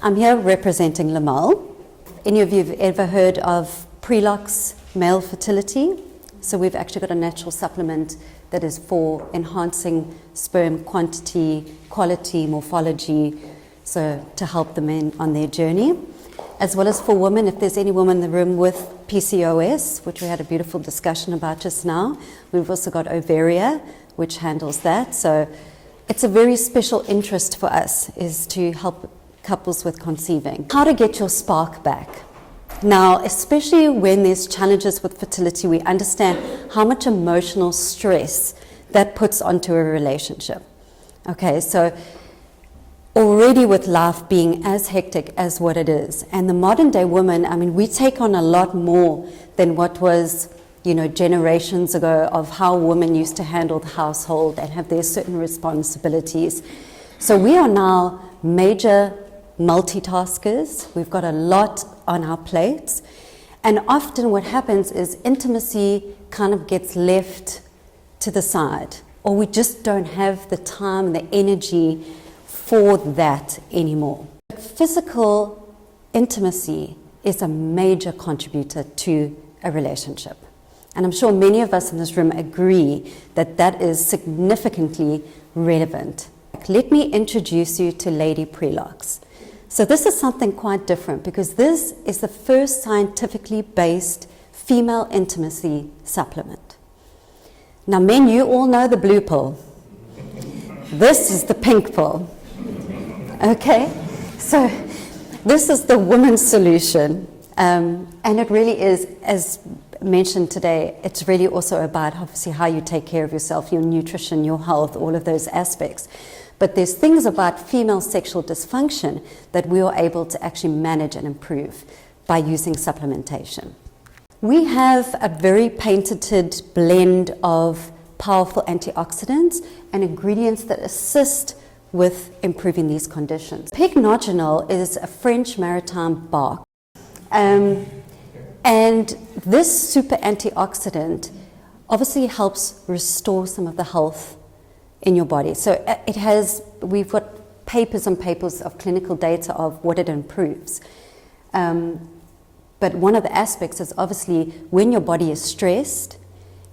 I'm here representing Lamelle. Any of you have ever heard of Prelox male fertility? So we've actually got a natural supplement that is for enhancing sperm quantity, quality, morphology, so to help the men on their journey. As well as for women, if there's any woman in the room with PCOS, which we had a beautiful discussion about just now. We've also got Ovaria, which handles that. So it's a very special interest for us, is to help couples with conceiving. How to get your spark back. Now, especially when there's challenges with fertility, we understand how much emotional stress that puts onto a relationship. Okay, so already with life being as hectic as what it is, and the modern day woman, I mean, we take on a lot more than what was, generations ago of how women used to handle the household and have their certain responsibilities. So we are now major multitaskers. We've got a lot on our plates, and often what happens is intimacy kind of gets left to the side, or we just don't have the time and the energy for that anymore. Physical intimacy is a major contributor to a relationship, and I'm sure many of us in this room agree that that is significantly relevant. Let me introduce you to Lady Prelox. So this is something quite different, because this is the first scientifically based female intimacy supplement. Now men, you all know the blue pill. This is the pink pill. Okay, so this is the woman's solution, and it really is, as mentioned today, it's really also about obviously how you take care of yourself, your nutrition, your health, all of those aspects. But there's things about female sexual dysfunction that we are able to actually manage and improve by using supplementation. We have a very patented blend of powerful antioxidants and ingredients that assist with improving these conditions. Pycnogenol is a French maritime bark, and this super antioxidant obviously helps restore some of the health in your body. So we've got papers and papers of clinical data of what it improves. But one of the aspects is obviously when your body is stressed,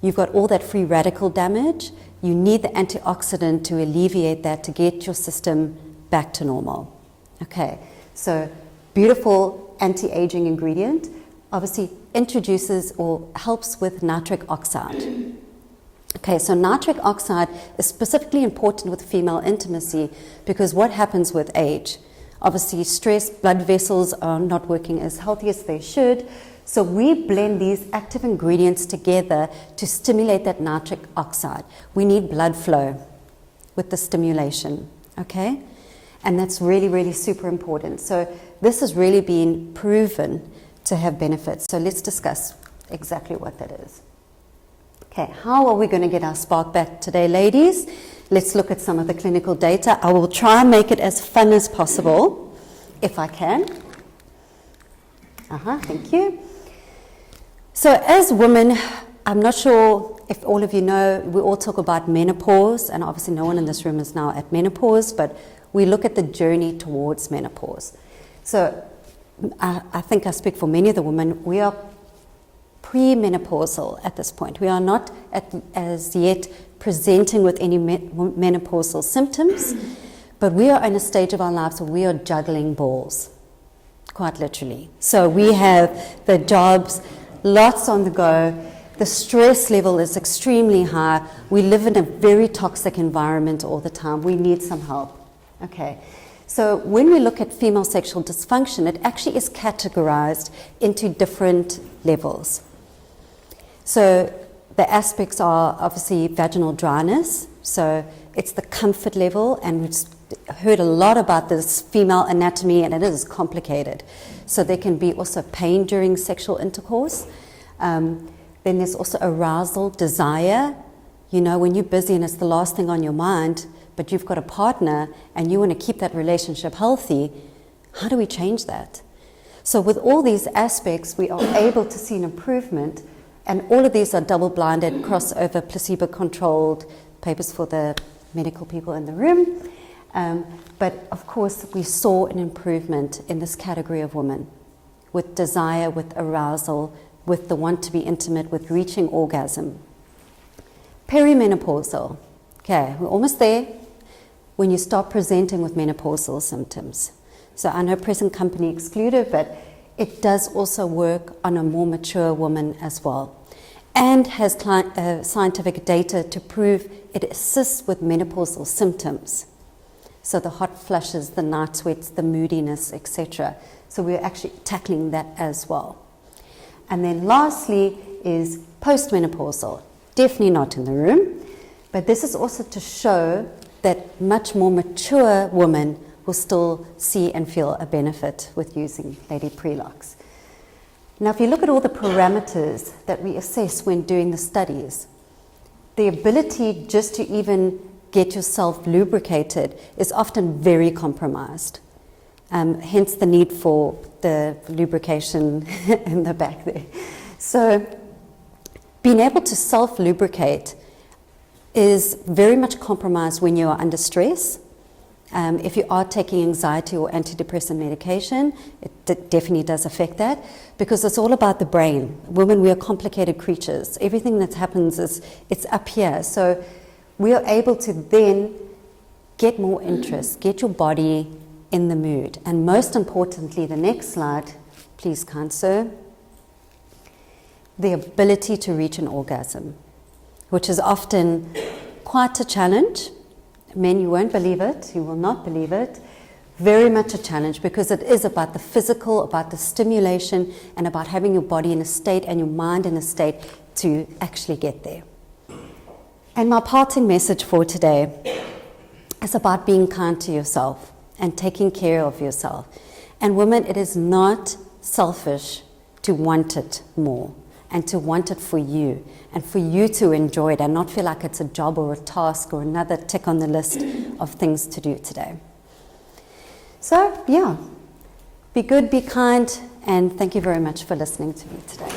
you've got all that free radical damage. You need the antioxidant to alleviate that, to get your system back to normal. Okay, so beautiful anti-aging ingredient, obviously introduces or helps with nitric oxide. Okay, so nitric oxide is specifically important with female intimacy because what happens with age? Obviously stress, blood vessels are not working as healthy as they should. So we blend these active ingredients together to stimulate that nitric oxide. We need blood flow with the stimulation, okay? And that's really, really super important. So this has really been proven to have benefits. So let's discuss exactly what that is. Okay, how are we going to get our spark back today, ladies? Let's look at some of the clinical data. I will try and make it as fun as possible, if I can. Thank you. So as women, I'm not sure if all of you know, we all talk about menopause, and obviously no one in this room is now at menopause, but we look at the journey towards menopause. So I think I speak for many of the women, we are premenopausal at this point. We are not as yet presenting with any menopausal symptoms, but we are in a stage of our lives where we are juggling balls, quite literally. So we have the jobs, lots on the go, the stress level is extremely high, we live in a very toxic environment all the time, we need some help. Okay, so when we look at female sexual dysfunction, it actually is categorized into different levels. So the aspects are obviously vaginal dryness, so it's the comfort level, and we've heard a lot about this female anatomy, and it is complicated. So there can be also pain during sexual intercourse. Then there's also arousal, desire. When you're busy and it's the last thing on your mind, but you've got a partner and you want to keep that relationship healthy, how do we change that? So with all these aspects, we are able to see an improvement. And all of these are double-blinded, crossover, placebo-controlled papers for the medical people in the room. But of course, we saw an improvement in this category of women with desire, with arousal, with the want to be intimate, with reaching orgasm. Perimenopausal. Okay, we're almost there when you start presenting with menopausal symptoms. So I know present company excluded, but it does also work on a more mature woman as well, and has scientific data to prove it assists with menopausal symptoms. So the hot flushes, the night sweats, the moodiness, etc. So we're actually tackling that as well. And then lastly is postmenopausal. Definitely not in the room, but this is also to show that much more mature women will still see and feel a benefit with using Lady Prelox. Now, if you look at all the parameters that we assess when doing the studies, the ability just to even get yourself lubricated is often very compromised. Hence the need for the lubrication in the back there. So being able to self-lubricate is very much compromised when you are under stress. If you are taking anxiety or antidepressant medication, it definitely does affect that, because it's all about the brain. Women, we are complicated creatures. Everything that happens it's up here. So we are able to then get more interest, get your body in the mood. And most importantly, the next slide, please, kind sir, the ability to reach an orgasm, which is often quite a challenge. Men, you won't believe it, you will not believe it. Very much a challenge, because it is about the physical, about the stimulation, and about having your body in a state and your mind in a state to actually get there. And my parting message for today is about being kind to yourself and taking care of yourself. And women, it is not selfish to want it more, and to want it for you, and for you to enjoy it and not feel like it's a job or a task or another tick on the list of things to do today. So, yeah, be good, be kind, and thank you very much for listening to me today.